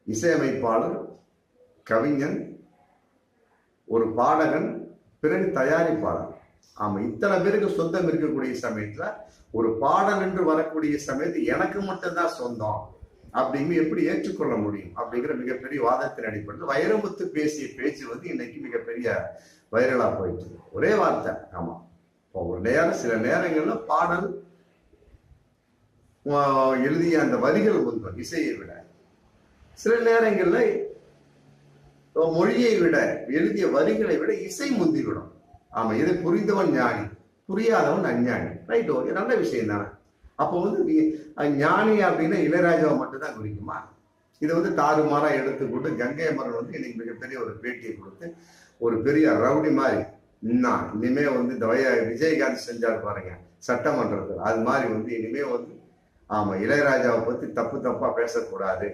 இசையமைப்பாளர், கவிஞன், ஒரு பாடகன், பிறகு தயாரிப்பாளர். ஆமா, இத்தனை பேருக்கு சொந்தம் இருக்கக்கூடிய சமயத்துல ஒரு பாடல் என்று வரக்கூடிய சமயத்து எனக்கு மட்டும்தான் சொந்தம் அப்படிங்க எப்படி ஏற்றுக்கொள்ள முடியும் அப்படிங்கிற மிகப்பெரிய வாதத்தின் அடிப்படையில் வைரமுத்து பேசிய பேச்சு இன்னைக்கு மிகப்பெரிய வைரலா போயிட்டு ஒரே வார்த்தை. ஆமா, ஒரு நேரம் சில நேரங்கள்ல பாடல் எழுதிய அந்த வரிகள் முன்பு இசையை விட, சில நேரங்கள்ல மொழியை விட எழுதிய வரிகளை விட இசை முந்திவிடும். ஆமா, இதை புரிந்தவன் ஞானி, புரியாதவன் அஞ்ஞானி. ரைட், ஓகே, நல்ல விஷயம் தானே. அப்போ ஞானி அப்படின்னா இளையராஜாவை மட்டும்தான் குறிக்குமா? இதை தாறுமாறா எடுத்துக்கொண்டு கங்கை அமரன் இன்னைக்கு மிகப்பெரிய ஒரு பேட்டியை கொடுத்து ஒரு பெரிய ரவுடி மாதிரி இனிமே இந்த விஜயகாந்த் செஞ்சார் பாருங்க சட்டமன்றத்தில், அது மாதிரி இனிமே ஆமா இளையராஜாவை பத்தி தப்பா பேசக்கூடாது